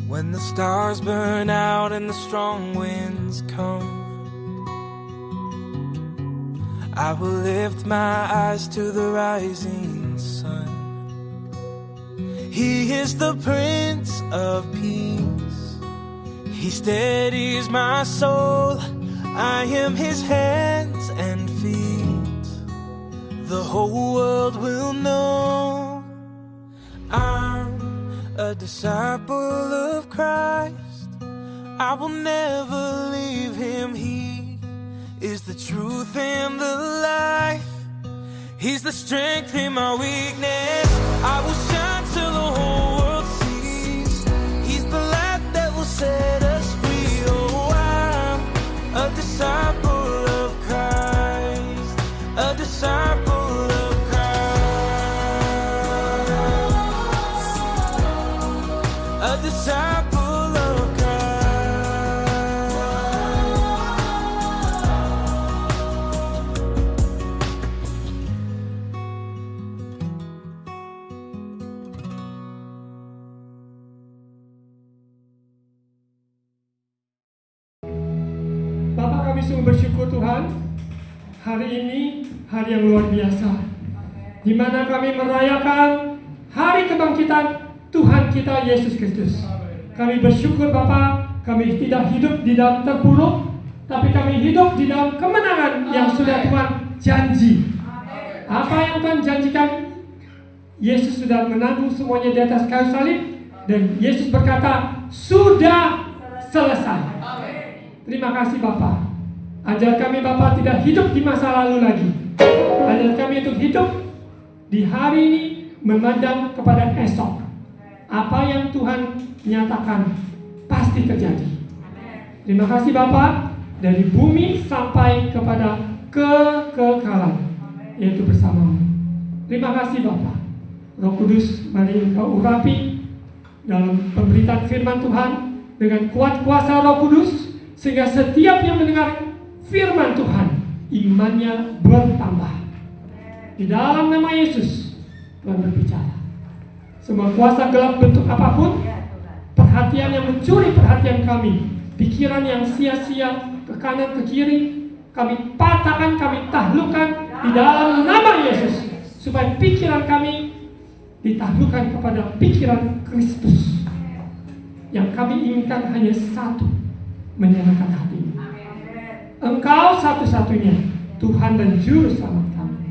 When the stars burn out and the strong winds come, I will lift my eyes to the rising sun. He is the Prince of Peace. He steadies my soul. I am His hands and feet. The whole world will know I'm a disciple of Christ. I will never leave Him. He is the truth and the life. He's the strength in my weakness. I will shine till the whole world sees. He's the light that will set us free. Oh, I'm a disciple of Christ, a disciple of Christ, a disciple of Bapak, kami sungguh bersyukur Tuhan, hari ini hari yang luar biasa, di mana kami merayakan hari kebangkitan Tuhan kita Yesus Kristus. Kami bersyukur Bapak, kami tidak hidup di dalam terpuruk, tapi kami hidup di dalam kemenangan yang sudah Tuhan janji. Apa yang Tuhan janjikan? Yesus sudah menanggung semuanya di atas kayu salib, dan Yesus berkata, sudah selesai. Terima kasih Bapak. Ajar kami Bapak tidak hidup di masa lalu lagi. Ajar kami untuk hidup di hari ini, memandang kepada esok. Apa yang Tuhan nyatakan pasti terjadi. Terima kasih Bapak. Dari bumi sampai kepada kekekalan, yaitu bersamamu. Terima kasih Bapak. Roh Kudus, mari Engkau urapi dalam pemberitaan firman Tuhan dengan kuat kuasa Roh Kudus, sehingga setiap yang mendengar firman Tuhan, imannya bertambah. Di dalam nama Yesus, Tuhan berbicara. Semua kuasa gelap bentuk apapun, perhatian yang mencuri perhatian kami, pikiran yang sia-sia ke kanan ke kiri, kami patahkan, kami taklukkan di dalam nama Yesus, supaya pikiran kami ditaklukkan kepada pikiran Kristus. Yang kami inginkan hanya satu, menyenangkan hati. Engkau satu-satunya Tuhan dan Juru Selamat kami.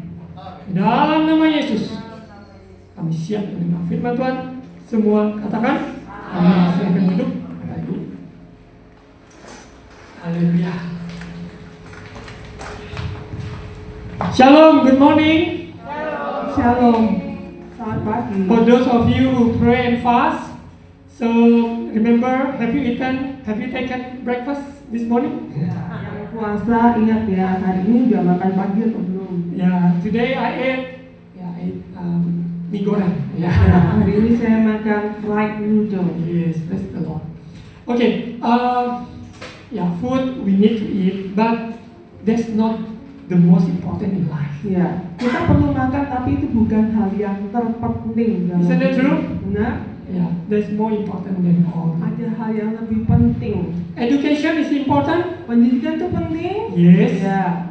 Dalam nama Yesus, kami siap menerima firman Tuhan. Semua katakan amin. Silakan duduk. Haleluya. Shalom, good morning. Shalom. Selamat pagi. For those of you who pray and fast, so remember, have you taken breakfast this morning? Yang puasa ingat ya, hari ini udah makan pagi atau belum? Yeah, today I ate mie goreng. Ya, hari ini saya makan fried noodle. Yes, bless the Lord. Okay, food we need to eat, but that's not the most important in life. Ya, kita perlu makan, tapi itu bukan hal yang terpenting. Isn't that true? Benar? Yeah, that's more important than all. Ada hal yang lebih penting. Education is important. Pendidikan itu penting. Yes. Ya.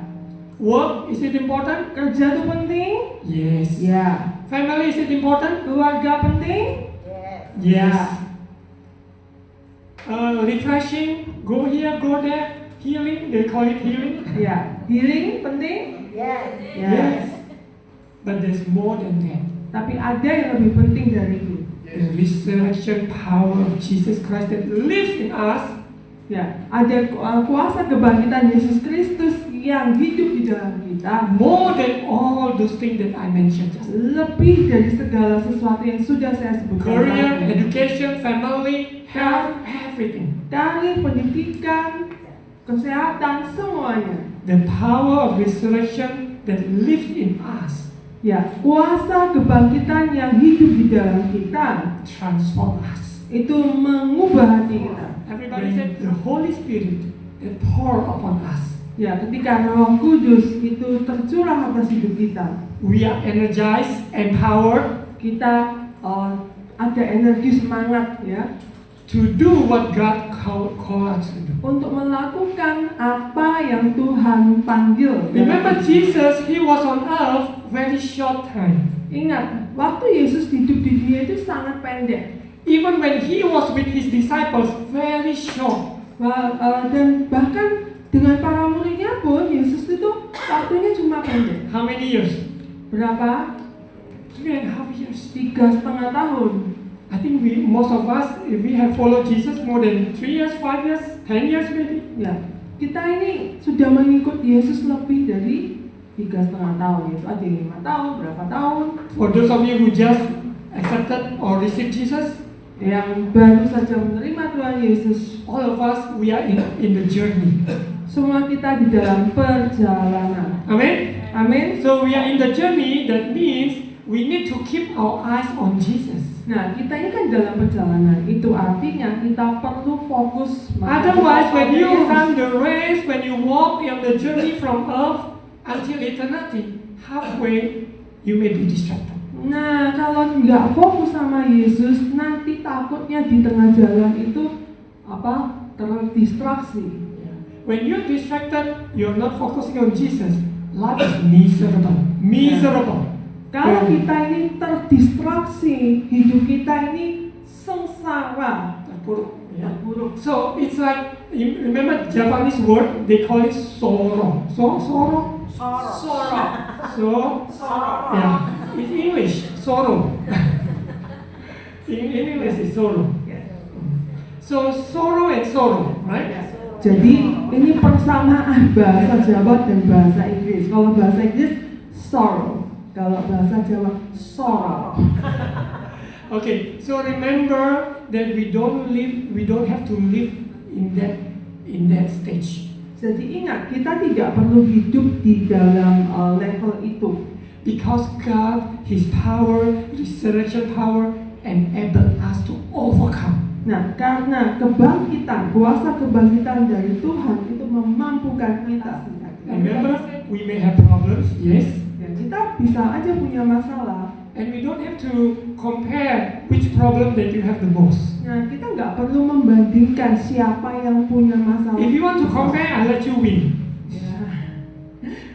Work, is it important? Kerja itu penting. Yes. Ya. Family, is it important? Keluarga penting. Yes. Refreshing, go here, go there, healing, they call it healing. Ya. Healing penting. Yes. Yes. But there's more than that. Tapi ada yang lebih penting dari itu. The resurrection power of Jesus Christ that lives in us. Ya, ada kuasa kebangkitan Yesus Kristus yang hidup di dalam kita. More than all those things that I mentioned just. Lebih dari segala sesuatu yang sudah saya sebutkan. Career, education, family, health, everything. Karir, pendidikan, kesehatan, semuanya. The power of resurrection that lives in us. Ya, kuasa kebangkitan yang hidup di dalam kita Transform us. itu mengubah hati kita. Everybody said the Holy Spirit that pour upon us. Ya, ketika Roh Kudus itu tercurah atas hidup kita, We are energized, empowered, kita ada energi, semangat, ya. to do what God called us to do. Untuk melakukan apa yang Tuhan panggil. Remember Jesus, He was on earth very short time. Ingat, waktu Yesus hidup di dunia itu sangat pendek. Even when He was with His disciples, very short. Dan bahkan dengan para muridnya pun, Yesus itu waktunya cuma pendek. How many years? Berapa? 3.5 years. 3,5 tahun. I think most of us, if we have followed Jesus more than 3 years, 5 years, 10 years maybe. Ya, kita ini sudah mengikut Yesus lebih dari 3,5 tahun. Itu ada yang 5 tahun, berapa tahun. For those of you who just accepted or received Jesus, yang baru saja menerima Tuhan Yesus, all of us, we are in the journey. semua kita di dalam perjalanan. Amen? Amin. So we are in the journey, that means we need to keep our eyes on Jesus. Nah, kita ini kan dalam perjalanan. Itu artinya kita perlu fokus. Otherwise, when you run the race, when you walk on the journey from earth until eternity, halfway you may be distracted. Nah, kalau nggak fokus sama Yesus, nanti takutnya di tengah jalan itu terdistraksi. When you're distracted, you're not focusing on Jesus. Life is miserable. Miserable. Kalau kita ini terdistraksi, hidup kita ini sengsara, Terpuruk. terpuruk. So it's like, you remember Japanese word, they call it sorrow. Sorrow? Yeah. In English, sorrow. In English is sorrow. So sorrow and sorrow, right? Jadi ini persamaan bahasa Jawa dan bahasa Inggris. Kalau bahasa Inggris sorrow, kalau bahasa Jawa sorrow. Okay, so remember that we don't have to live in that stage. Jadi ingat, kita tidak perlu hidup di dalam level itu. Because God, His power, resurrection power, enable us to overcome. Nah, karena kebangkitan, kuasa kebangkitan dari Tuhan itu memampukan kita. Remember, we may have problems, yes. Ya, kita bisa aja punya masalah. And we don't have to compare which problem that you have the most. Nah, kita nggak perlu membandingkan siapa yang punya masalah. If you want to compare, I'll let you win. Ya.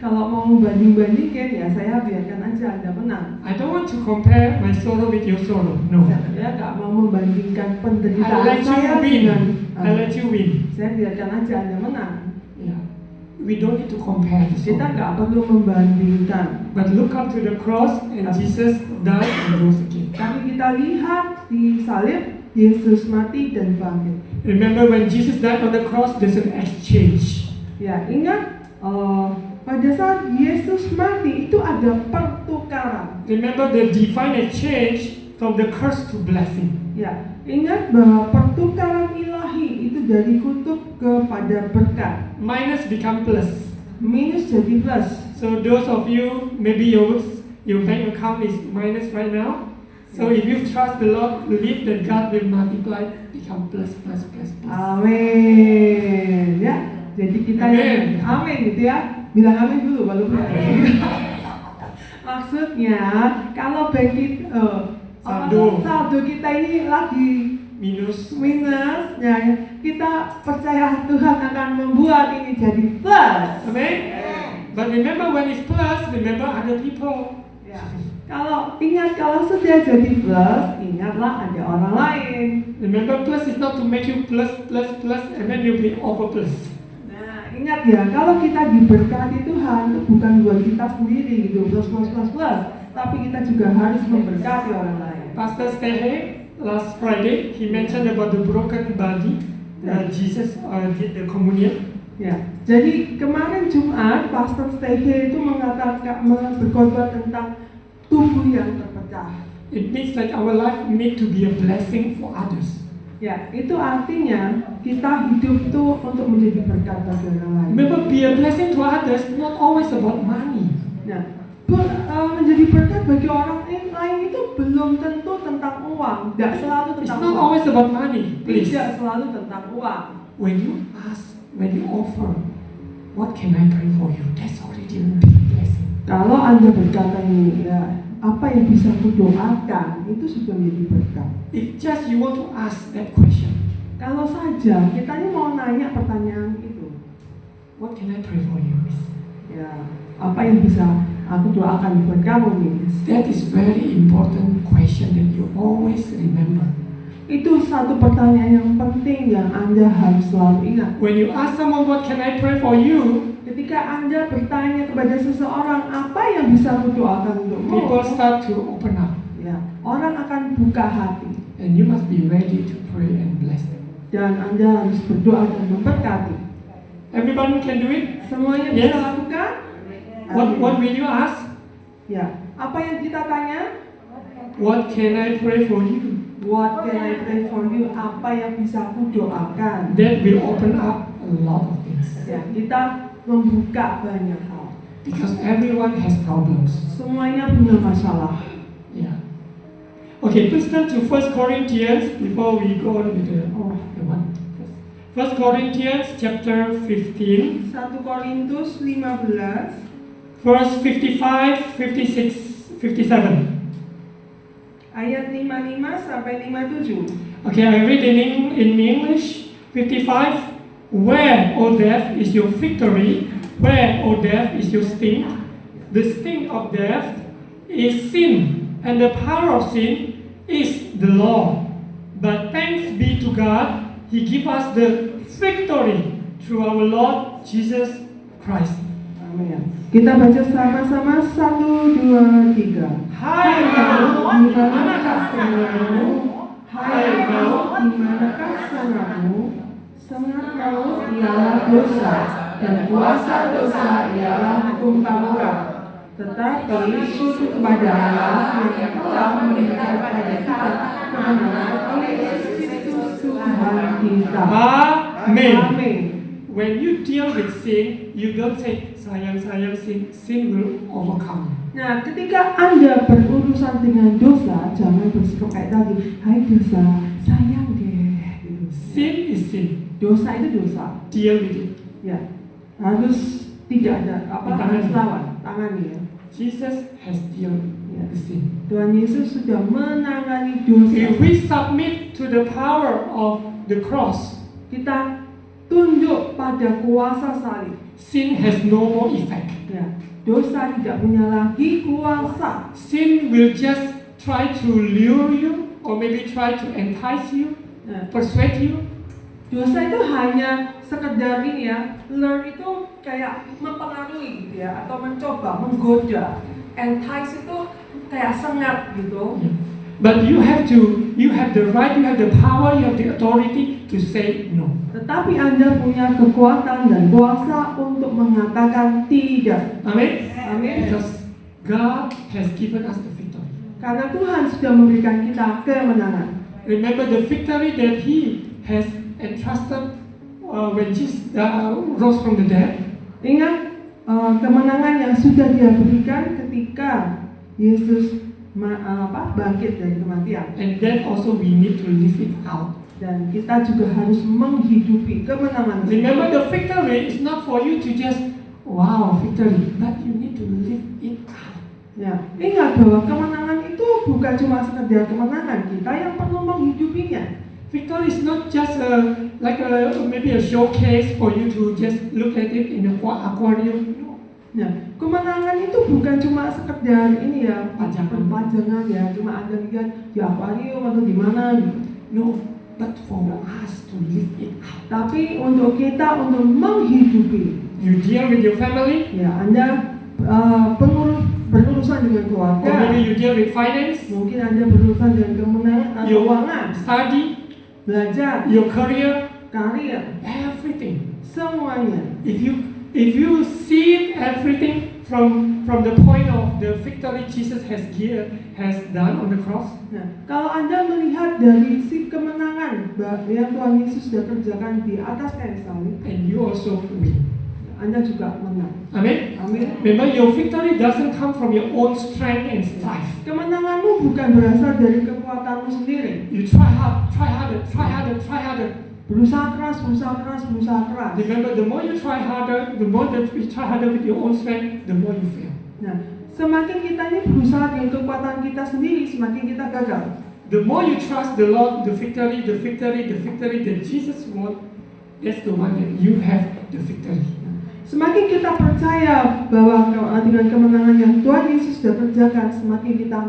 Kalau mau banding-bandingkan, ya saya biarkan aja Anda menang. I don't want to compare my sorrow with your sorrow. No. Saya nggak mau membandingkan I'll penderitaan let saya you win. dengan I'll let you win. Saya biarkan aja Anda menang. Yeah. We don't need to compare the Kita sorrow. nggak perlu membandingkan. But look up to the cross and Jesus died and rose again. Tapi kita lihat di salib, Yesus mati dan bangkit. Remember when Jesus died on the cross, there's an exchange. Ya, ingat pada saat Yesus mati itu ada pertukaran. Remember the divine exchange from the curse to blessing. Ya, ingat bahwa pertukaran ilahi itu dari kutuk kepada berkat. Minus become plus. Minus jadi plus. So those of you, maybe your bank account is minus right now. So if you trust the Lord, believe that God will multiply, become plus. Amin. Ya, jadi kita Amin. amin gitu ya. Bilang amin dulu walaupun maksudnya kalau bank saldo kita ini lagi minus, ya kita percaya Tuhan akan membuat ini jadi plus. Amen. But remember when it's plus, remember other people. Ya. Kalau sudah jadi plus, ingatlah ada orang lain. Remember plus is not to make you plus, and then you'll be over plus. Nah, ingat ya, kalau kita diberkati Tuhan itu bukan buat kita sendiri gitu, plus, tapi kita juga harus memberkati orang lain. Pastor Stehe last Friday, he mentioned about the broken body. Jesus did the communion. Ya, jadi kemarin Jumat Pastor Stehe itu mengatakan berkhotbah tentang tubuh yang terpecah. It means that our life need to be a blessing for others. Ya, itu artinya kita hidup tuh untuk menjadi berkat bagi orang lain. Remember, be a blessing to others, not always about money. Nah, menjadi berkat bagi orang lain itu belum tentu tentang uang, tidak selalu It's tentang not uang. always about money, please. Tidak selalu tentang uang. When you ask, when you offer, what can I pray for you? That's already a big blessing. Kalau Anda berkata ini, ya apa yang bisa kudoakan itu sudah menjadi berkat. If just you want to ask that question, Kalau saja kita ini mau nanya pertanyaan itu, what can I pray for you, Miss? ya apa yang bisa aku doakan buat kamu nih? That is very important question that you always remember. Itu satu pertanyaan yang penting yang Anda harus selalu ingat. When you ask someone, what can I pray for you? Ketika Anda bertanya kepada seseorang apa yang bisa aku doakan untukmu, People start to open up. ya, orang akan buka hati And you must be ready to pray and bless them. dan Anda harus berdoa dan memberkati. Everyone can do it? Semuanya Yes. bisa lakukan? What will you ask? Ya, apa yang kita tanya? What can I pray for you? What can I pray for you? Apa yang bisa aku doakan? That will open up a lot of things. Ya, kita membuka banyak hal. Because everyone has problems. Semuanya punya masalah. Yeah. Okay, please turn to 1 Corinthians before we go on with the one. 1 Corinthians chapter 15, 1 Korintus 15 verse 55, 56, 57. ayat 55 sampai 57. Okay, I read in English. 55. Where, O death, is your victory? Where, O death, is your sting? The sting of death is sin, and the power of sin is the law. But thanks be to God, He give us the victory through our Lord Jesus Christ. Amin. Kita baca sama-sama 1, 2, 3. Hai kau, Di manakah senangmu? Hai kau, di manakah senangmu? Senang kau ialah dosa, dan kuasa dosa ialah hukum Taurat. Tetapi syukur kepada Allah yang telah memberikan kepada kita kebenaran oleh Yesus Kristus Tuhan kita. Amin. Amin. When you deal with sin, you don't say sayang sin. Sin will overcome you. Nah, ketika Anda berurusan dengan dosa, jangan bersikap kayak tadi, hai dosa, sayang deh. Gitu. Sin is sin. Dosa itu dosa. Deal with it. Ya, harus tidak ada apa harus lawan, tangani ya. Jesus has dealt with sin. Tuhan Yesus sudah menangani dosa. If we submit to the power of the cross, Kita tunduk pada kuasa salib. sin has no more effect. Ya, dosa tidak punya lagi kuasa. Sin will just try to lure you, or maybe try to entice you, Nah, persuade you. dosa itu hanya sekedar ini ya, lure itu kayak mempengaruhi gitu ya, atau mencoba, menggoda. Entice itu kayak sengat gitu. But you have the right, you have the power, you have the authority to say no. Tetapi Anda punya kekuatan dan kuasa untuk mengatakan tidak. Amen? Amin. Because God has given us the victory. Karena Tuhan sudah memberikan kita kemenangan. Remember the victory that He has entrusted when Jesus rose from the dead. Ingat kemenangan yang sudah Dia berikan ketika Yesus bangkit dari kematian. And then also we need to live it out. Dan kita juga harus menghidupi kemenangan. Remember the victory is not for you to just wow victory, but you need to live it out. Ya, ingat bahwa kemenangan itu bukan cuma sekedar kemenangan, kita yang perlu menghidupinya. Victory is not just maybe a showcase for you to just look at it in an aquarium. No. Nah, kemenangan itu bukan cuma sekedar ini ya, Pajangan ya, cuma Anda lihat di akuarium atau di mana gitu. No, but for us to live it out. Tapi untuk kita untuk menghidupi, You deal with your family, ya Anda berurusan dengan or keluarga, maybe you deal with finance, mungkin Anda berurusan dengan your keuangan, study, belajar, your career, karir, everything. semuanya. If you see everything from the point of the victory Jesus has done on the cross, Nah, kalau Anda melihat dari si kemenangan yang Tuhan Yesus sudah kerjakan di atas kayu salib, and you also win. Anda juga menang. Amen. Amin. Remember, your victory doesn't come from your own strength and strife. Kemenanganmu bukan berasal dari kekuatanmu sendiri. You try harder. Berusaha keras. Remember, the more you try harder, the more that you try harder with your own strength, the more you fail. Nah, Semakin kita ini berusaha dengan kekuatan kita sendiri, semakin kita gagal. The more you trust the Lord, the victory that Jesus won, that's the one that you have the victory. Semakin kita percaya bahwa dengan kemenangan yang Tuhan Yesus sudah kerjakan, semakin kita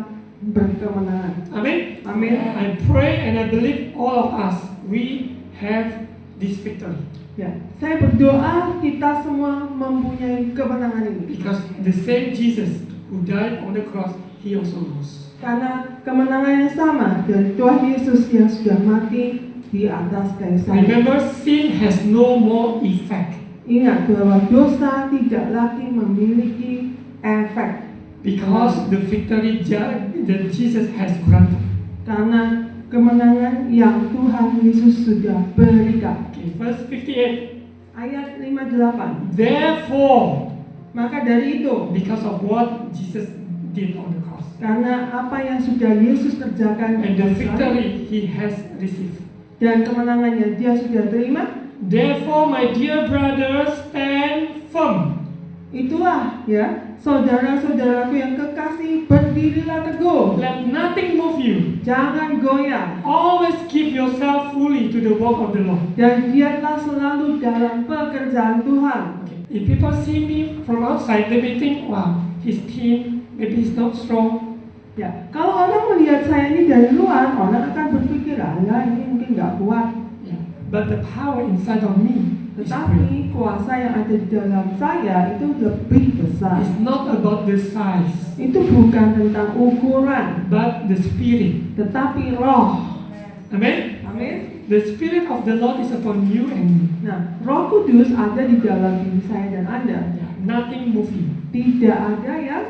berkemenangan. Amen. Amin. I pray and I believe all of us, we have this victory. Ya, saya berdoa kita semua mempunyai kemenangan ini. Because the same Jesus who died on the cross, he also rose. Karena kemenangan yang sama dari Tuhan Yesus yang sudah mati di atas kayu salib. Remember, sin has no more effect. Ingat bahwa dosa tidak lagi memiliki efek. Because the victory that Jesus has granted. Karena kemenangan yang Tuhan Yesus sudah berikan. Okay, verse 58. Ayat 58. Therefore, Maka dari itu, because of what Jesus did on the cross, karena apa yang sudah Yesus kerjakan and the victory he has received. dan kemenangannya dia sudah terima, Therefore, my dear brothers, stand firm. itulah ya, saudara-saudaraku yang kekasih, berdirilah teguh. Let nothing move you. Jangan goyah. Always give yourself fully to the work of the Lord. Dan giatlah selalu dalam pekerjaan Tuhan. Okay. If people see me from outside, they may think, wow, he's thin, maybe he's not strong. Ya, kalau orang melihat saya ini dari luar, orang akan berpikir, ya ini mungkin nggak kuat. Yeah. But the power inside of me is great. Tetapi kuasa yang ada di dalam saya itu lebih besar. It's not about the size, Itu bukan tentang ukuran, but the spirit. tetapi roh. Amen? Amin. The spirit of the Lord is upon you and me. Nah, Roh Kudus ada di dalam diri saya dan Anda. Yeah. Nothing move you. Tidak ada yang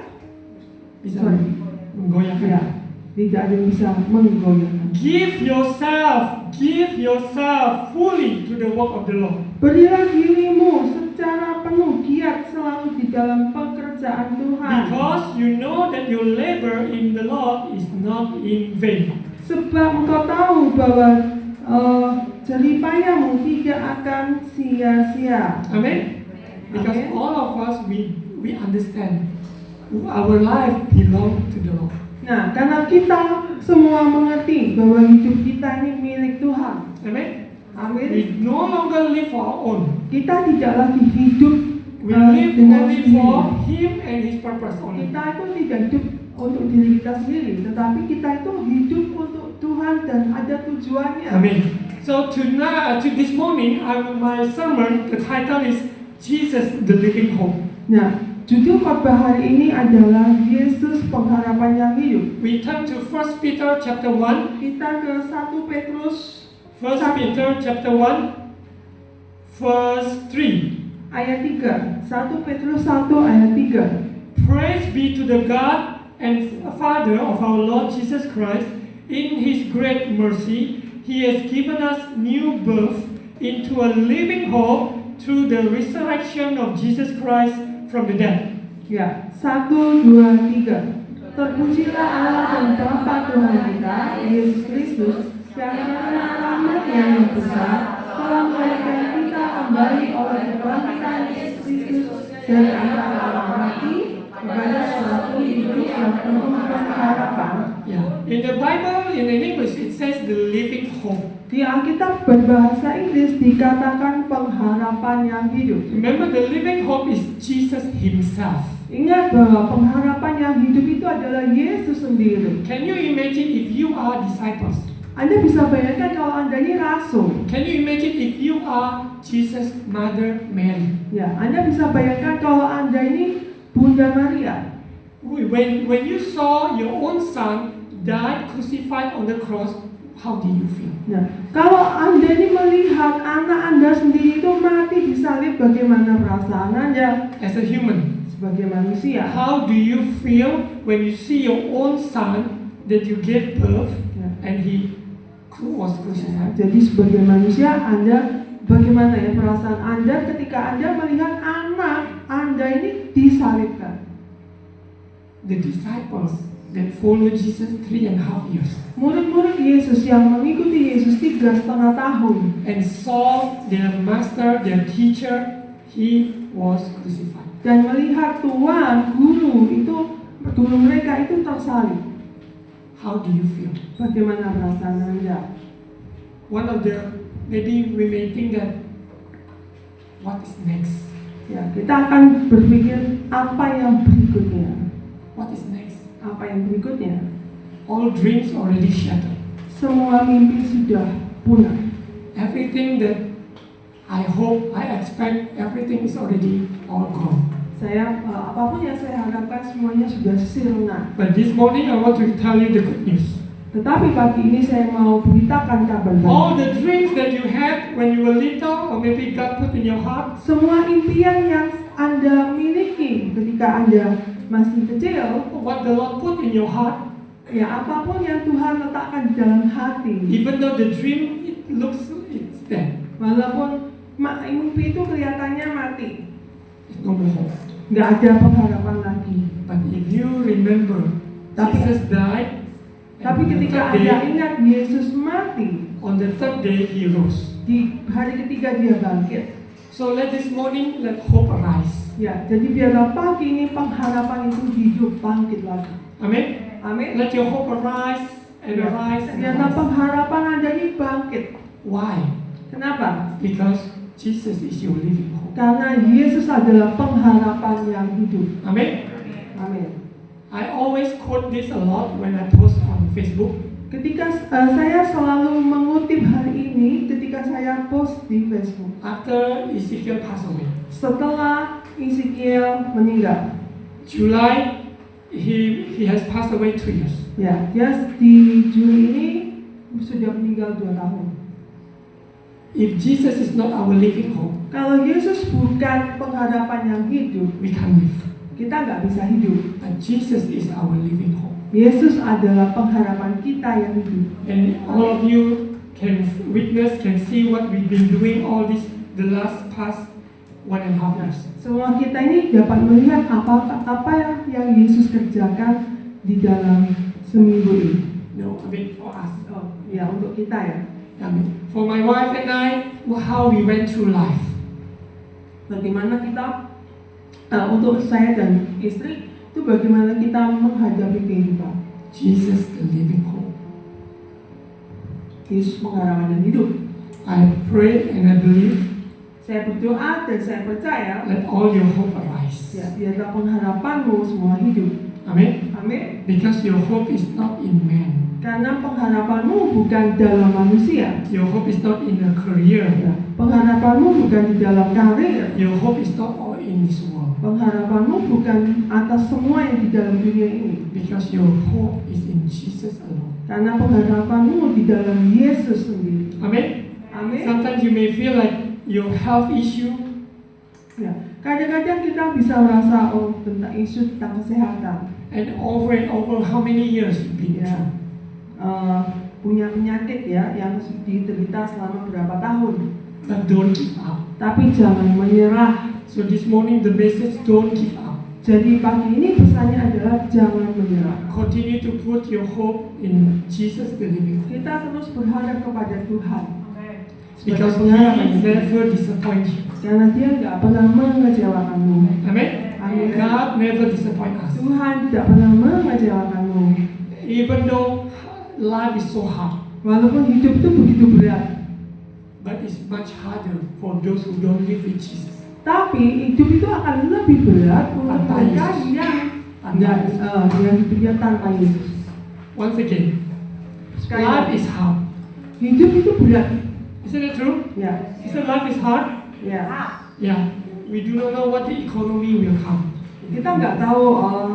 Bisa Sorry. menggoyahkan. ya, tidak ada yang bisa menggoyahkan. Give yourself fully to the work of the Lord. Berilah dirimu secara penuh giat selalu di dalam pekerjaan Tuhan. Because you know that your labor in the Lord is not in vain. Sebab engkau tahu bahwa jeripayamu tidak akan sia-sia. Amen? Because Amen. all of us, we understand our life belongs to the Lord. Nah, karena kita semua mengerti bahwa hidup kita ini milik Tuhan. Amen? Amin. We no longer live for our own. Kita tidak lagi hidup We live dengan only sendiri. for Him and His purpose only. Kita itu tidak hidup untuk diri kita sendiri, tetapi kita itu hidup untuk Tuhan dan ada tujuannya. Amen. So tonight, to this morning, my sermon, the title is Jesus, the Living Hope. Nah, judul khotbah hari ini adalah Yesus pengharapan yang hidup. We turn to 1 Peter chapter 1. Kita ke 1 Petrus 1 Peter chapter 1, verse 3. ayat 3. 1 Petrus 1 ayat 3. Praise be to the God and Father of our Lord Jesus Christ. In His great mercy, He has given us new birth into a living hope through the resurrection of Jesus Christ from the dead. Ya, 1, 2, 3. Terpujilah Allah dan Bapa Tuhan kita, Yesus Kristus, yang karena rahmat-Nya yang besar telah melahirkan kita kembali oleh kebangkitan Yesus Kristus dari antara orang mati kepada suatu hidup yang penuh pengharapan. Yeah. In the Bible, in English, it says the living hope. Di Alkitab berbahasa Inggris dikatakan pengharapan yang hidup. Remember, the living hope is Jesus Himself. Ingat bahwa pengharapan yang hidup itu adalah Yesus sendiri. Can you imagine if you are disciples? Anda bisa bayangkan kalau Anda ini rasul. Can you imagine if you are Jesus' mother Mary? Ya, Anda bisa bayangkan kalau Anda ini Bunda Maria. When you saw your own son died crucified on the cross, how did you feel? Nah, kalau Anda ini melihat anak Anda sendiri itu mati disalib, bagaimana perasaan Anda As a human, sebagai manusia? how do you feel when you see your own son that you gave birth and he was crucified? Jadi sebagai manusia, Anda bagaimana ya perasaan Anda ketika Anda melihat anak Anda ini disalibkan? The disciples that followed Jesus 3.5 years Murid-murid Yesus yang mengikuti Yesus 3,5 tahun and saw their master, their teacher, he was crucified. dan melihat Tuhan, guru itu guru mereka itu tersalib. How do you feel? Bagaimana perasaan Anda? One of the, maybe we may think that, what is next? Ya, kita akan berpikir apa yang berikutnya. What is next? Apa yang berikutnya? All dreams already shattered. Semua mimpi sudah punah. Everything that I hope, I expect, everything is already all gone. Apapun yang saya harapkan semuanya sudah sirna. But this morning I want to tell you the good news. Tetapi pagi ini saya mau beritakan kabar All baik. the dreams that you had when you were little, or maybe God put in your heart, Semua impian yang Anda miliki ketika Anda masih kecil, what the Lord put in your heart, ya apapun yang Tuhan letakkan di dalam hati, even though the dream it looks it's dead, walaupun mimpi itu kelihatannya mati, it's no more hope. nggak ada pengharapan lagi. But if you remember, Jesus died, Tapi and ketika the third Anda day, ingat Yesus mati, on the third day He rose. di hari ketiga Dia bangkit. So let this morning let hope arise. Ya, jadi biarlah pagi ini pengharapan itu hidup bangkit lagi. Amen. Amin. Let your hope arise and Ya, arise and biarlah arise. pengharapan Anda ini bangkit. Why? Kenapa? Because Jesus is your living hope. Karena Yesus adalah pengharapan yang hidup. Amen. Amin. I always quote this a lot when I post on Facebook. Ketika saya selalu mengutip hal ini ketika saya post di Facebook. After Ezekiel passed away, Setelah Ezekiel meninggal, July, he has passed away 2 years. ya, dia di Juli ini sudah meninggal 2 tahun. If Jesus is not our living hope, Kalau Yesus bukan pengharapan yang hidup, we can't live. kita nggak bisa hidup. But Jesus is our living hope. Yesus adalah pengharapan kita yang hidup. And all of you can witness, can see what we've been doing all this, the last past 1.5 years. Semua kita ini dapat melihat apa yang Yesus kerjakan di dalam seminggu ini. No, I mean for us. Oh, ya untuk kita ya. I mean, for my wife and I, how we went through life. Bagaimana kita untuk saya dan istri itu bagaimana kita menghadapi kehidupan. Jesus, the living hope. Yesus pengharapan yang hidup. I pray and I believe, Saya berdoa dan saya percaya, let all your hope arise. ya biarlah pengharapanmu semua hidup. Amen. Amin. Because your hope is not in man. Karena pengharapanmu bukan dalam manusia. Your hope is not in a career. Ya, pengharapanmu bukan di dalam karir. Your hope is not all in this world. Pengharapanmu bukan atas semua yang di dalam dunia ini. Because your hope is in Jesus alone. Karena pengharapanmu di dalam Yesus sendiri. Amen. Amin. Sometimes you may feel like your health issue, Ya, kadang-kadang kita bisa merasa tentang isu tentang kesehatan. and over how many years you've been Ya, through. punya penyakit ya yang diderita selama berapa tahun. But don't give up. Tapi jangan menyerah. So this morning the message, don't give up. Jadi pagi ini pesannya adalah jangan menyerah. Continue to put your hope in Jesus the living hope. Kita terus berharap kepada Tuhan. Because Sebagai He pengharapan kita. never disappoints you. Karena Dia nggak pernah mengecewakanmu. Amen. Amin. God never disappoints us. Tuhan tidak pernah mengecewakanmu. Even though life is so hard, Walaupun hidup itu begitu berat, but it's much harder for those who don't live with Jesus. tapi hidup itu akan lebih berat untuk Tanpa mereka Yesus. yang Tanpa Yesus. yang hidupnya tanpa Yesus. Once again, Sekali life lagi, is hard. hidup itu berat. Isn't it true? Ya, Isn't life is hard? ya. Yeah. We do not know what the economy will come. Kita nggak tahu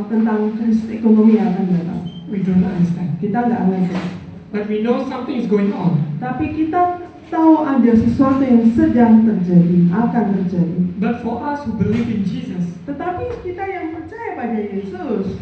tentang krisis ekonomi yang akan datang. We do not understand. Kita nggak ngerti. But we know something is going on. Tapi kita tahu ada sesuatu yang sedang terjadi, akan terjadi. But for us who believe in Jesus, Tetapi kita yang percaya pada Yesus,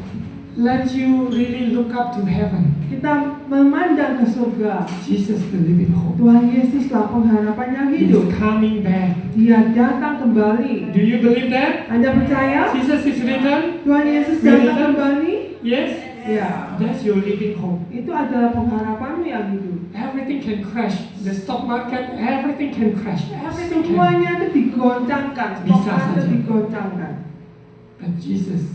let you really look up to heaven. kita memandang ke surga. Jesus, the living hope, Tuhan Yesuslah pengharapan yang is hidup. coming back. Dia datang kembali. Do you believe that? Anda percaya? Jesus is risen? Tuhan Yesus Really? datang kembali? Yes? Ya, That's your living hope. itu adalah pengharapanmu yang hidup. Everything can crash. The stock market, everything can crash. Everything can. Semuanya itu digoncangkan, Bisa stok market saja. digoncangkan. But Jesus,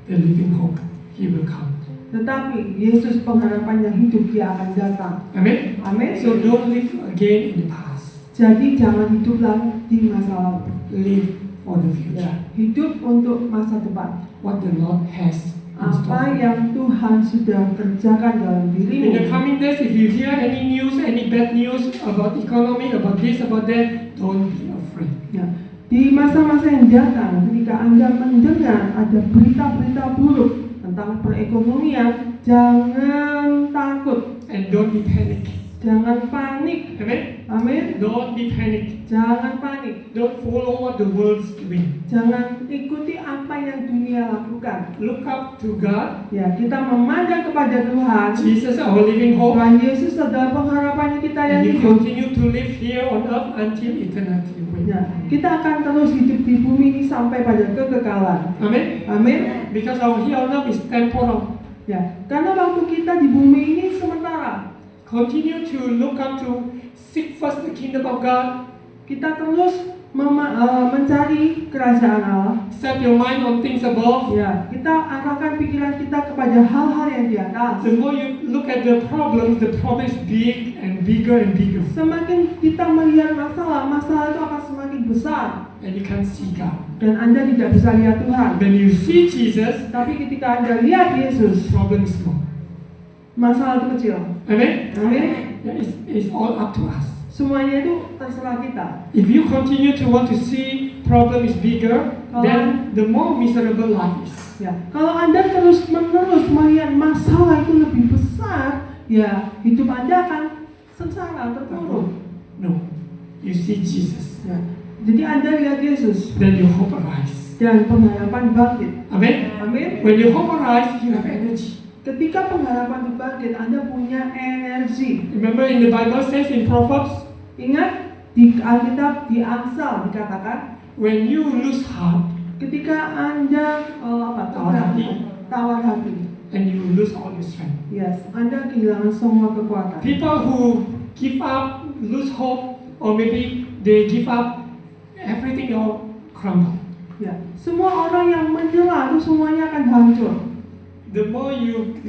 the living hope. He will come. Tetapi Yesus pengharapan yang hidup, Dia akan datang. Amen. Amin. So don't live again in the past. Jadi jangan hidup lagi di masa lalu. Live for the future. Ya, hidup untuk masa depan. What the Lord has in store. Apa yang Tuhan sudah kerjakan dalam In the dirimu. coming days, if you hear any news, any bad news about economy, about this, about that, don't be afraid. Ya, di masa-masa yang datang, ketika Anda mendengar ada berita-berita buruk tentang perekonomian, jangan takut, And don't be panic. jangan panik. Amen. Amin. Don't be panic. Jangan panik. Don't follow what the world's doing. Jangan ikuti apa yang dunia lakukan. Look up to God. Ya, kita memandang kepada Tuhan. Jesus, our living hope. Tuhan Yesus adalah pengharapan kita yang And you hidup. continue to live here on earth until eternity. Ya, kita akan terus hidup di bumi ini sampai pada kekekalan. Amen. Amin. Because our here on earth is temporal. Ya, karena waktu kita di bumi ini sementara. Continue to look up to seek first the kingdom of God. Kita terus mencari kerajaan Allah. Set your mind on things above. Ya, kita arahkan pikiran kita kepada hal-hal yang di atas. The more you look at the problem is big and bigger and bigger. Semakin kita melihat masalah, masalah itu akan semakin besar. And you can't see God. Dan Anda tidak bisa lihat Tuhan. When you see Jesus, Tapi ketika Anda lihat Yesus, problem is small. masalah itu kecil. Amen. Amin. Yeah, it's all up to us. Semuanya itu terserah kita. If you continue to want to see problem is bigger, then the more miserable life is. Ya, kalau Anda terus-menerus melihat masalah itu lebih besar, ya hidup Anda akan sengsara, terpuruk. No, you see Jesus, Ya, jadi Anda lihat Yesus then your hope arise. dan pengharapan bangkit. Amen. Amin. When your hope arise, you have energy. Ketika pengharapan itu bangkit, Anda punya energi. Remember in the Bible says in Proverbs, Ingat di Alkitab di Amsal dikatakan, when you lose heart ketika Anda tawar hati, and you lose all your strength. yes, Anda kehilangan semua kekuatan. People who give up, lose hope, or maybe they give up, everything all crumble. Ya, semua orang yang menyerah itu semuanya akan hancur. The more you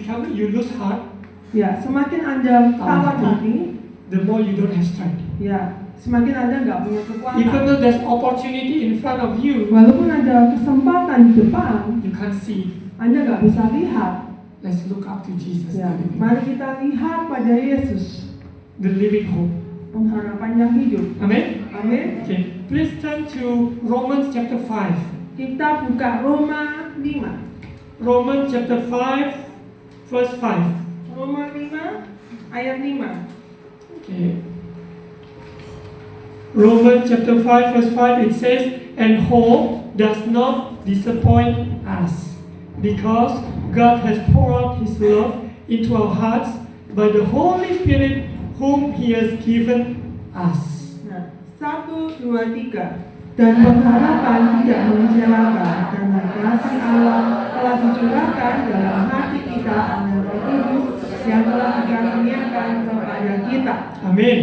lose heart, Ya, semakin Anda tawar hati, the more you don't have strength. ya, semakin Anda nggak punya Even kekuatan. though there's opportunity in front of you, Walaupun ada kesempatan di depan, you can't see. Anda nggak bisa lihat. Let's look up to Jesus, Ya, the living, mari kita lihat pada Yesus, the living hope. pengharapan yang hidup. Amen. Amin. Okay, please turn to Romans chapter 5. Kita buka Roma 5. Romans chapter 5, verse 5. Roma 5 ayat 5. Okay. Romans chapter 5, verse 5, it says, and hope does not disappoint us, because God has poured out His love into our hearts by the Holy Spirit whom He has given us. Nah, 1, 2, 3. Dan pengharapan tidak mengecewakan, karena kasih Allah telah dicurahkan dalam hati kita oleh Roh Kudus yang telah dikaruniakan kepada kita. Amen.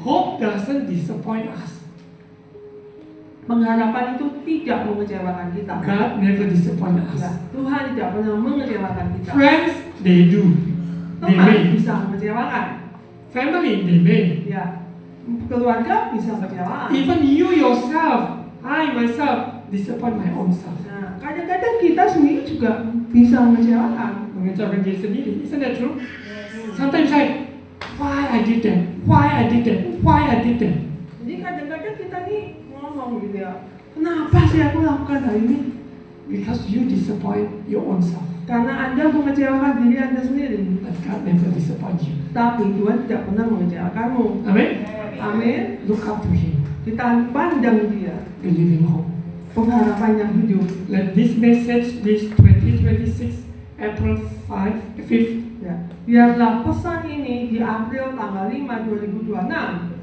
Hope doesn't disappoint us. Pengharapan itu tidak mengecewakan kita. God never disappoint Ya, us. Tuhan tidak pernah mengecewakan kita. Friends, they do. They Teman may. bisa mengecewakan. Family, they may. Ya, keluarga bisa mengecewakan. Even you yourself, I myself, disappoint my own self. Nah, kadang-kadang kita sendiri juga bisa mengecewakan. Mengecewakan diri sendiri. Isn't that true? Sometimes I, why I did that? Why I did that? Why I did that? Jadi kadang-kadang kita nih ngomong gitu ya, kenapa sih aku lakukan hal ini? Because you disappoint your own self. Karena Anda mengecewakan diri Anda sendiri. But God never disappoint you. Tapi Tuhan tidak pernah mengecewakanmu. Amen? Amin. Look up to Him, Kita pandang Dia, the living hope. pengharapan yang hidup. Let this message, this 2026, April 5th, Ya. Biarlah pesan ini di April tanggal 5, 2026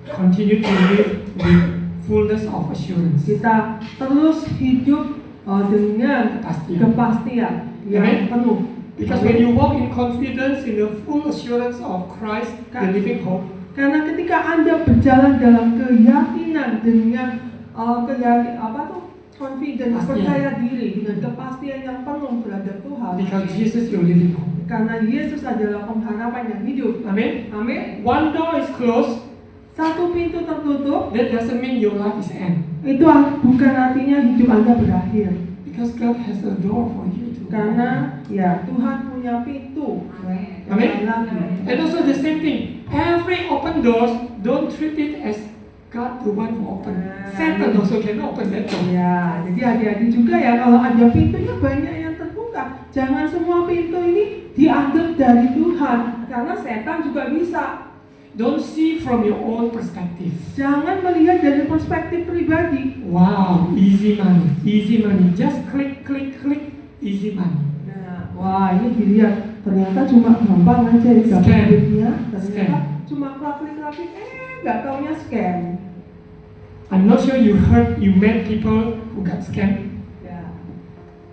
continue to live with fullness of assurance. kita terus hidup dengan kepastian yang Amen. penuh. Because when you walk in confidence in the full assurance of Christ, the living hope, Karena ketika Anda berjalan dalam keyakinan dengan confident, Pasti. percaya diri dengan kepastian yang penuh terhadap Tuhan. Because Jesus your living hope. Karena Yesus adalah pengharapan yang hidup. Amen. Amin. One door is closed, Satu pintu tertutup, that doesn't mean your life is end. itu bukan artinya hidup Anda berakhir. Because God has a door for you to Karena ya Tuhan punya pintu. Amin. Lagi. And also the same thing. Every open doors, don't treat it as God the one who open. Satan also can open that door. Ya, jadi adik-adik juga ya kalau ada pintunya banyak yang terbuka. Jangan semua pintu ini dianggap dari Tuhan, karena setan juga bisa. Don't see from your own perspective. Jangan melihat dari perspektif pribadi. Wow, easy money, easy money. Just click, click, click, easy money. Nah, wah ini dilihat ternyata cuma gampang aja ya dapat Scam. duitnya. Ternyata Scam. cuma klik-klik, nggak taunya scam. I'm not sure you met people who got scammed. Ya,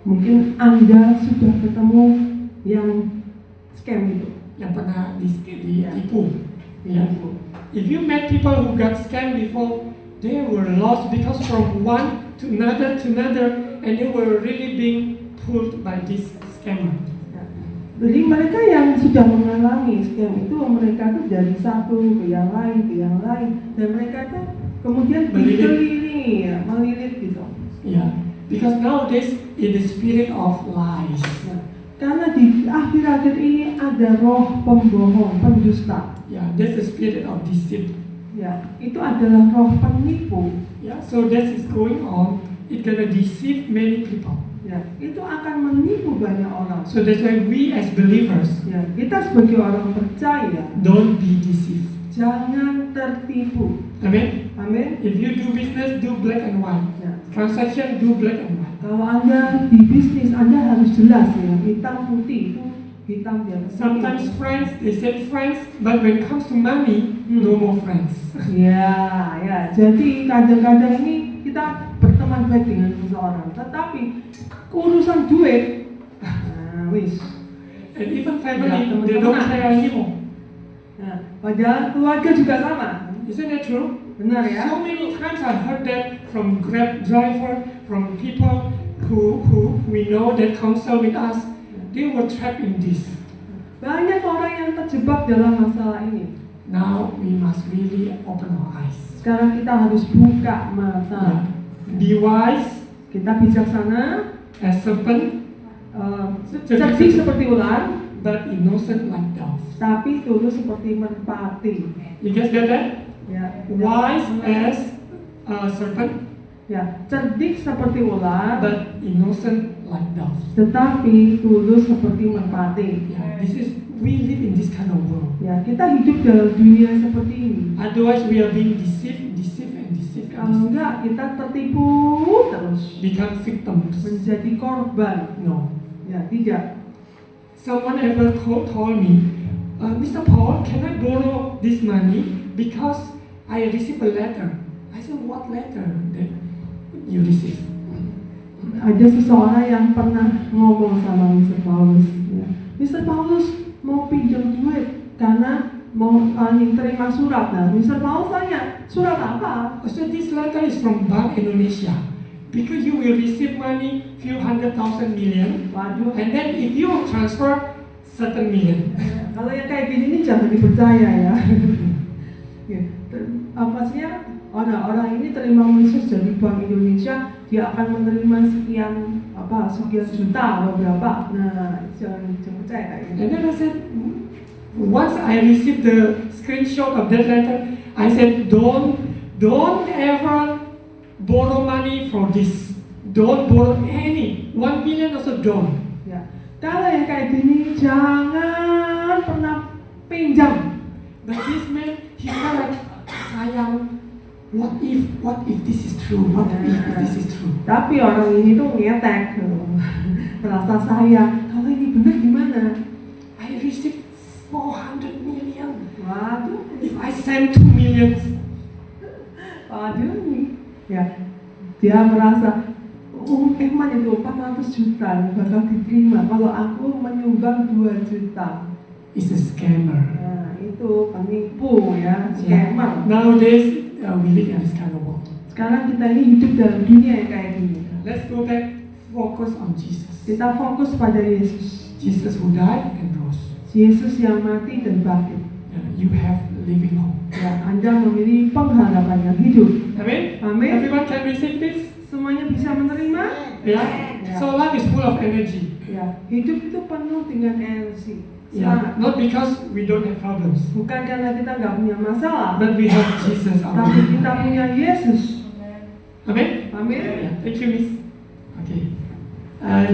mungkin Anda sudah ketemu yang scam itu. Yang pernah ditipu. Yeah. Itu. If you met people who got scammed before, they were lost because from one to another, and they were really being pulled by this scammer. Ya. Jadi mereka yang sudah mengalami scam itu, mereka tuh dari satu ke yang lain, dan mereka tuh kemudian Melilit. dikelilingi, ya, melilit gitu. Yeah, because nowadays in the spirit of lies. Nah, karena di akhir-akhir ini ada roh pembohong, pendusta. Yeah, that's the spirit of deceit. Ya, itu adalah roh penipu. Yeah, so that is going on. It's gonna deceive many people. Ya, itu akan menipu banyak orang. So that's why we as believers Ya, kita sebagai orang percaya don't be deceived. jangan tertipu. Amen. Amin. If you do business, do black and white. Ya. Transaction, do black and white. Kalau Anda di bisnis, Anda harus jelas ya, hitam putih itu hitam di atas putih. Sometimes friends, they say friends, but when it comes to money, no more friends. Ya, ya. Jadi kadang-kadang ini kita berteman baik dengan seseorang, tetapi urusan duit, nah, wis. And even Ya, family, they teman-teman. don't care anymore. Nah, padahal keluarga juga sama. Isn't that true? Benar ya? So many times I heard that from Grab driver, from people who we know that counsel with us. They were trapped in this. Banyak orang yang terjebak dalam masalah ini. Now we must really open our eyes. Sekarang kita harus buka mata. Be wise Kita bijaksana, as serpent, cerdik seperti ular, but innocent like doves. tapi tulus seperti merpati. You guys get that? Ya, Wise as a serpent, ya, cerdik seperti ular, but innocent like doves. tetapi tulus seperti merpati. Yeah, this is we live in this kind of world. Ya, kita hidup dalam dunia seperti ini. Otherwise, we are being deceived. Kalau enggak, kita tertipu terus, Become victims. menjadi korban. No. Ya, tidak. Someone ever told me, Mr. Paul, can I borrow this money because I received a letter? I said, what letter that you received? Ada seseorang yang pernah ngomong sama Mr. Paulus, ya. Mr. Paulus mau pinjam duit karena mau terima surat. Nah, Mr. Paulus tanya, surat apa? I said, this letter is from Bank Indonesia because you will receive money few 100,000 million, Waduh, and then if you transfer certain million. kalau yang kayak gini nih jangan dipercaya ya. Ya, maksudnya orang ini terima mesin dari Bank Indonesia, dia akan menerima sekian juta atau berapa. Nah, jangan percaya kayak gitu. And then I said, once I received the screenshot of that letter, I said, don't ever borrow money for this. Don't borrow any. 1 million also don't. Ya, kalau yang kayak gini jangan pernah pinjam. But this man, he felt like, sayang, what if this is true? What if this is true? Tapi orang ini tuh ngetek, merasa sayang. Kalau ini benar gimana? I received 400 million. Waduh, If I send 2 million, waduh nih. Ya, dia merasa, emang itu 400 juta bakal diterima kalau aku menyumbang 2 juta. it's a scammer. Nah, itu penipu ya, scammer. Nowadays, we live in this kind of world. Sekarang kita ini hidup dalam dunia yang kayak gini. Let's go back, focus on Jesus. Kita fokus pada Yesus. Jesus who died and rose. Yesus yang mati dan bangkit. You have living hope. Ya, Anda memiliki pengharapan yang hidup. Amen. Amin. Everyone can receive this. Semuanya bisa menerima. Yeah. So life is full of energy. Ya, hidup itu penuh dengan energi. Yeah. Semangat. Not because we don't have problems, Bukan karena kita nggak punya masalah, but we have Jesus our tapi Lord. kita punya Yesus. Amen. Amin. Yeah. Thank you, Miss. Okay.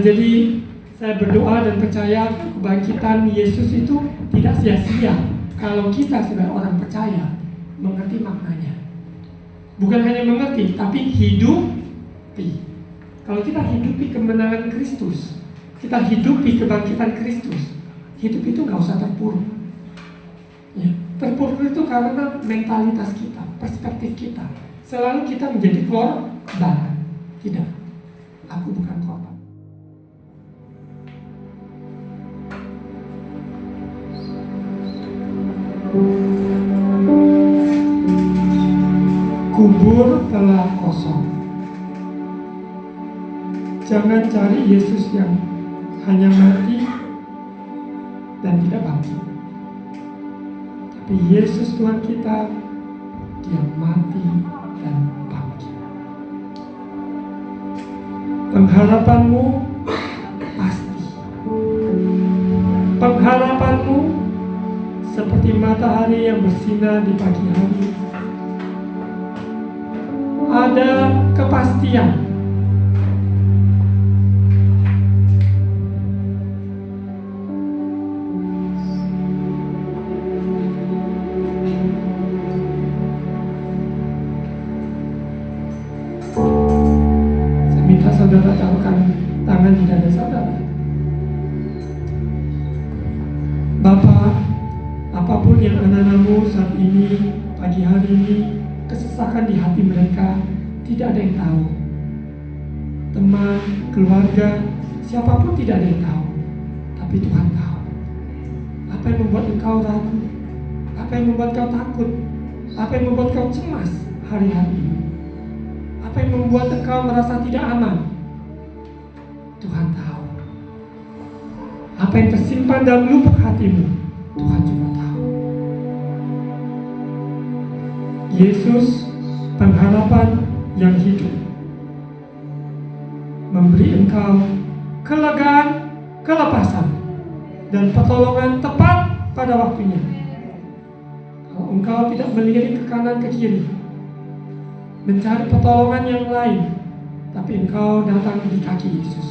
Jadi saya berdoa dan percaya kebangkitan Yesus itu tidak sia-sia kalau kita sebagai orang percaya mengerti maknanya. Bukan hanya mengerti, tapi hidupi. Kalau kita hidupi kemenangan Kristus, kita hidupi kebangkitan Kristus, hidup itu nggak usah terpuruk. Ya, terpuruk itu karena mentalitas kita, perspektif kita. Selalu kita menjadi korban. Tidak, aku bukan korban. Kubur telah kosong. Jangan cari Yesus yang hanya mati dan tidak bangkit. Tapi Yesus Tuhan kita, Dia mati dan bangkit. Pengharapanmu pasti. Pengharapanmu seperti matahari yang bersinar di pagi hari. Ada kepastian. Saya minta saudara taruhkan tangan di dada saudara. Bapak, apapun yang anak-anakmu saat ini, pagi hari ini, kesesakan di hati mereka, tidak ada yang tahu. Teman, keluarga, siapapun tidak ada yang tahu. Tapi Tuhan tahu. Apa yang membuat engkau ragu? Apa yang membuat kau takut? Apa yang membuat kau cemas hari-hari ini? Apa yang membuat engkau merasa tidak aman? Tuhan tahu. Apa yang tersimpan dalam lubuk hatimu, Tuhan juga tahu. Yesus, pengharapan yang hidup, memberi engkau kelegaan, kelepasan, dan pertolongan tepat pada waktunya. Kalau engkau tidak melirik ke kanan ke kiri, mencari pertolongan yang lain, tapi engkau datang di kaki Yesus.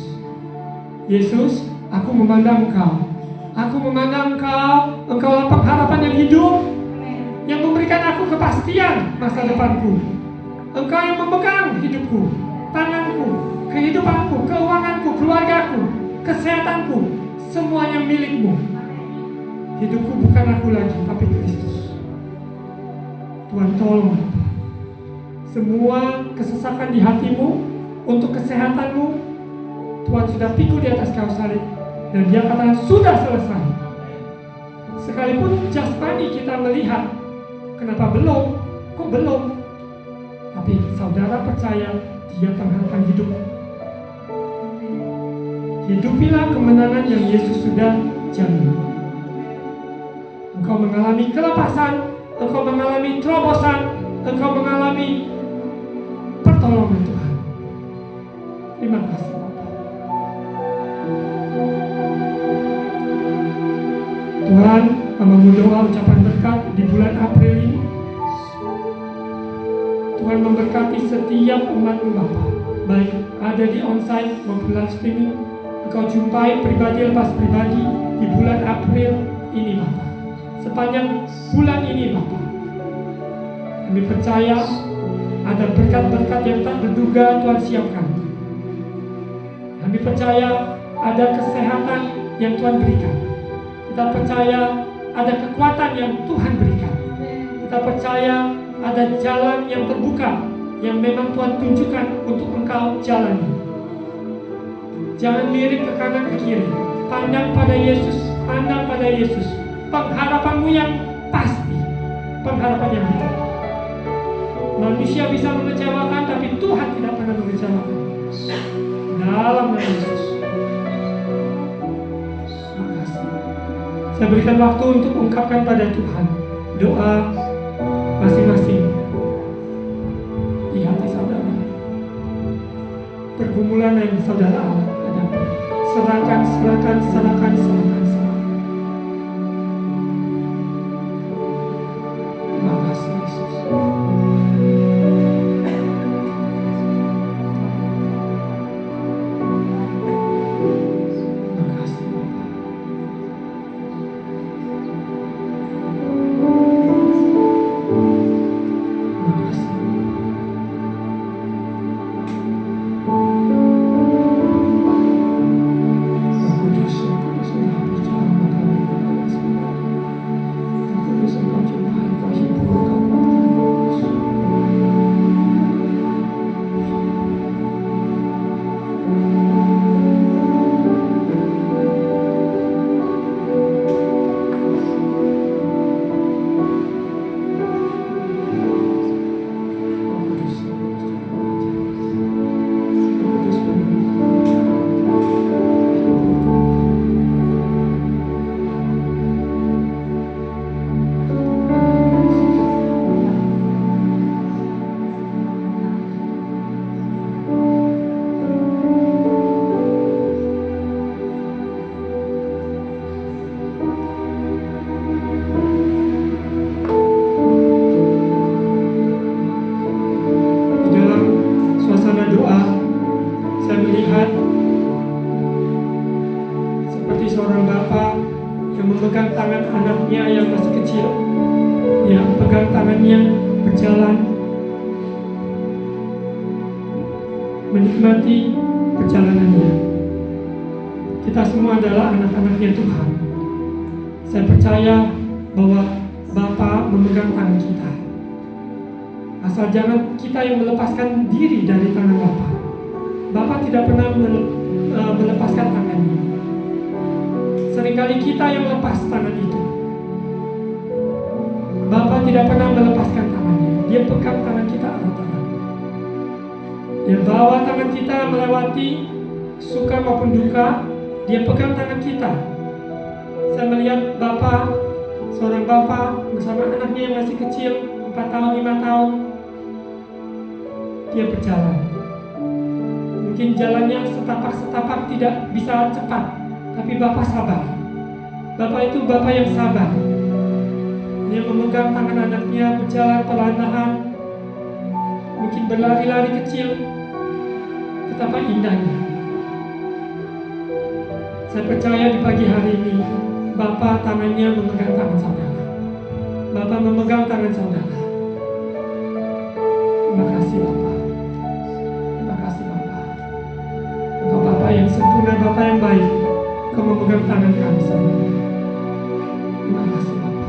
Yesus, aku memandang engkau. Aku memandang engkau. Engkaulah pengharapan yang hidup, yang memberikan aku kepastian masa depanku. Engkau yang memegang hidupku, tanganku, kehidupanku, keuanganku, keluargaku, kesehatanku, semuanya milikmu. Hidupku bukan aku lagi, tapi Kristus. Tuhan tolong. Semua kesesakan di hatimu, untuk kesehatanmu, Tuhan sudah pikul di atas kayu salib, dan Dia katakan sudah selesai. Sekalipun jasmani kita melihat, kenapa belum? Kok belum? Tapi saudara percaya Dia pengharapan hidup. Hidupilah kemenangan yang Yesus sudah jamin. Engkau mengalami kelepasan, engkau mengalami terobosan, engkau mengalami pertolongan Tuhan. Terima kasih Bapak. Tuhan, kami doa ucapan berkat di bulan April ini. Tuhan memberkati setiap umat-Mu Bapa, baik ada di onsite maupun live streaming. Engkau jumpai pribadi lepas pribadi di bulan April ini Bapa. Sepanjang bulan ini Bapa, kami percaya ada berkat-berkat yang tak terduga Tuhan siapkan. Kami percaya ada kesehatan yang Tuhan berikan. Kita percaya ada kekuatan yang Tuhan berikan. Kita percaya ada jalan yang terbuka yang memang Tuhan tunjukkan untuk engkau jalani. Jangan lirik ke kanan ke kiri. Pandang pada Yesus, pandang pada Yesus. Pengharapanmu yang pasti, pengharapan yang hidup. Manusia bisa mengecewakan, tapi Tuhan tidak pernah mengecewakan. dalam nama Yesus. Terima kasih. Saya berikan waktu untuk ungkapkan pada Tuhan doa masing-masing di hati saudara. Pergumulan yang saudara hadapi, serahkan. Terima kasih Yesus. Terima kasih Bapa. Terima kasih. Roh Kudus, Engkau berbicara kami pada kesempatan. Roh Kudus, Engkau curahan, Engkau hibur, Engkau kuatkan. Roh Kudus, Roh Kudus Di dalam suasana doa, saya melihat seperti seorang bapa yang memegang tangan anaknya yang masih kecil. Dia pegang tangannya, berjalan, menikmati perjalanannya. Kita semua adalah anak-anaknya Tuhan. Saya percaya bahwa Bapa memegang tangan kita. Asal jangan kita yang melepaskan diri dari tangan Bapa. Bapa tidak pernah melepaskan tangannya. Seringkali kita yang lepas tangan itu. Bapa tidak pernah melepaskan tangannya. Dia pegang tangan kita erat-erat. Dia bawa tangan kita melewati suka maupun duka. Dia pegang tangan kita. Saya melihat seorang bapa bersama anaknya yang masih kecil, 4 tahun, 5 tahun. Dia berjalan. Mungkin jalannya setapak-setapak tidak bisa cepat, tapi Bapa sabar. Bapa itu Bapa yang sabar. Dia memegang tangan anaknya, berjalan perlahan-lahan, mungkin berlari-lari kecil. Betapa indahnya. Saya percaya di pagi hari ini Bapa tangannya memegang tangan saudara. Bapa memegang tangan saudara. Terima kasih Bapa. Terima kasih Bapa. Engkau Bapa yang sempurna, Bapa yang baik. Engkau memegang tangan kami semua. Terima kasih Bapa.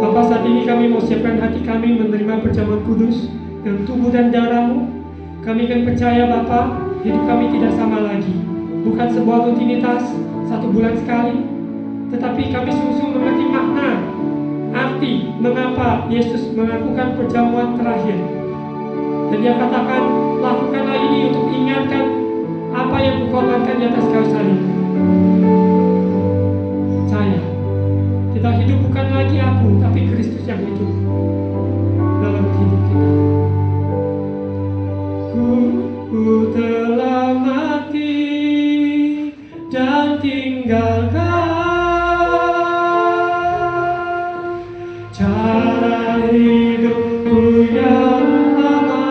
Bapa, saat ini kami mau siapkan hati kami menerima perjamuan kudus dan tubuh dan darah-Mu. Kami akan percaya Bapa, hidup kami tidak sama lagi. Bukan sebuah rutinitas 1 bulan sekali, tetapi kami sungguh-sungguh mengerti makna, arti mengapa Yesus melakukan perjamuan terakhir. Dan Dia katakan, lakukanlah ini untuk ingatkan apa yang Kukorbankan di atas kayu salib. Percaya, kita hidup bukan lagi aku, tapi Kristus yang hidup dalam hidup kita. Ku telah mati dan tinggalkan cara hidupku yang lama.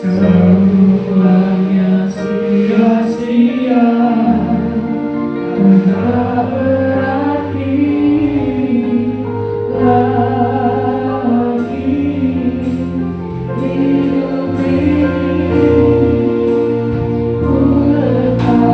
Semuanya sia-sia dan tak berarti lagi. Hidup ini ku letakkan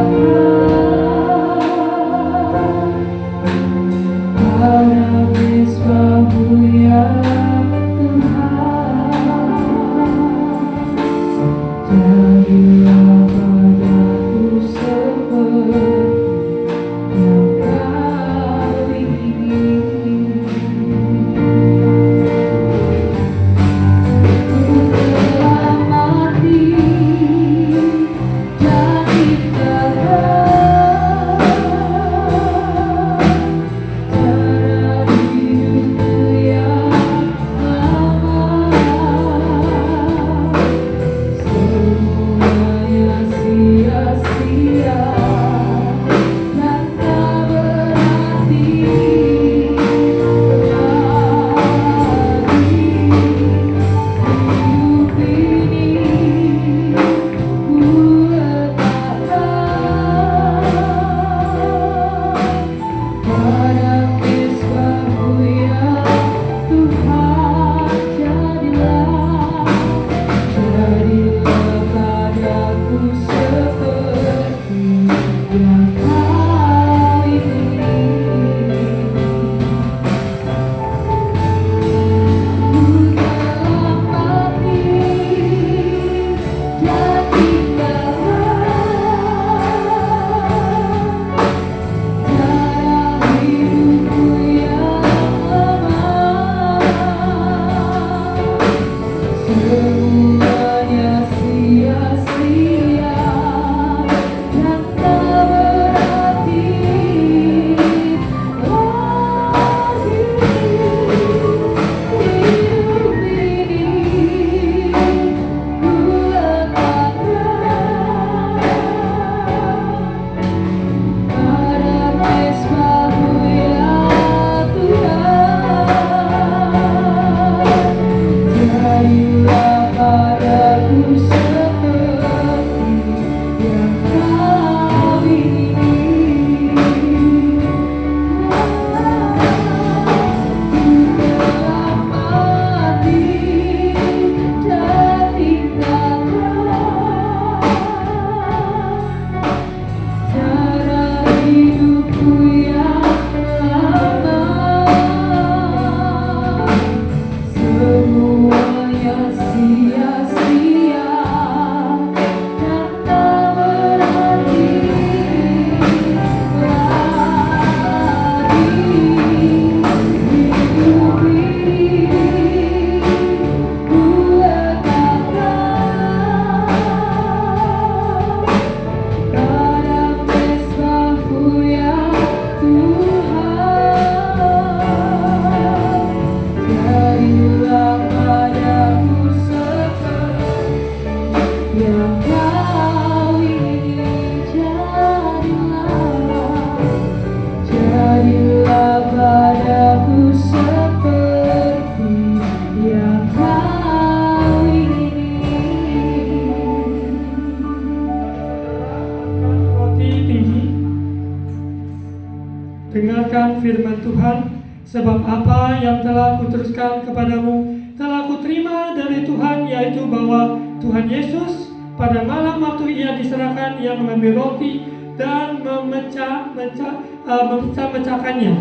dengarkan firman Tuhan, sebab apa yang telah kuteruskan kepadamu telah kuterima dari Tuhan, yaitu bahwa Tuhan Yesus pada malam waktu ia diserahkan, ia mengambil roti dan memecahkannya.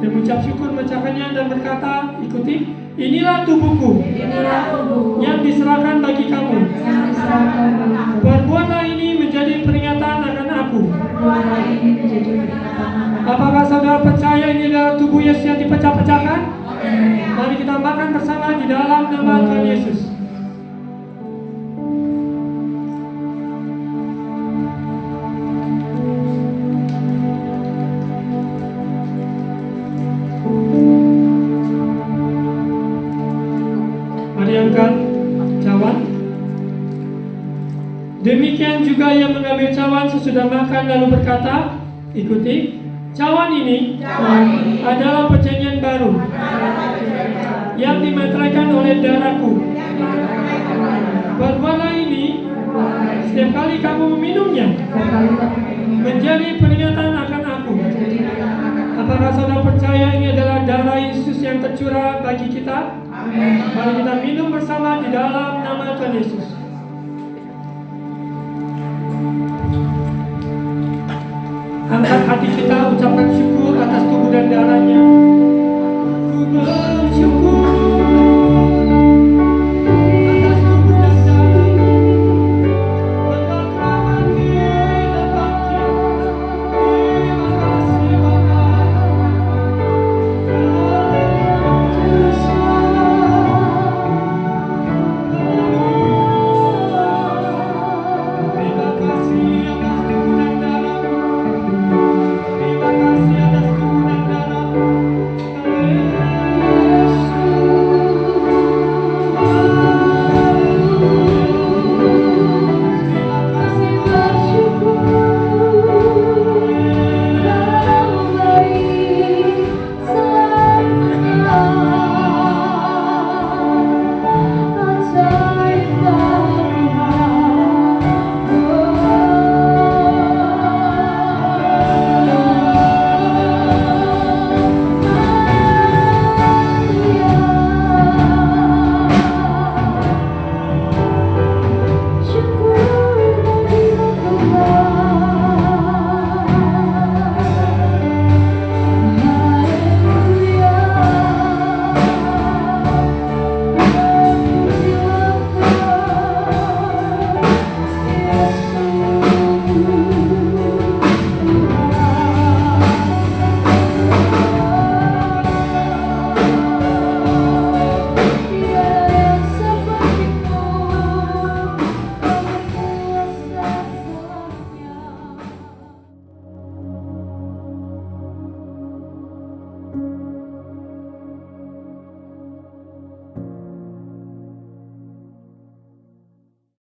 Dia mengucap syukur, memecahkannya dan berkata, ikuti, inilah tubuhku yang diserahkan bagi kamu. Perbuatlah ini menjadi peringatan akan aku. Apakah saudara percaya ini adalah tubuh Yesus yang dipecah-pecahkan? Mari kita makan bersama di dalam nama Tuhan Yesus. Mari angkat cawan. Demikian juga ia mengambil cawan sesudah makan lalu berkata, ikuti, cawan ini adalah perjanjian baru yang dimeteraikan oleh darahku. Perbuatlah ini setiap kali kamu meminumnya menjadi peringatan akan aku. Apakah saudara percaya ini adalah darah Yesus yang tercurah bagi kita? Mari kita minum bersama di dalam nama Tuhan Yesus. Angkat hati kita, ucapkan syukur atas tubuh dan darahnya.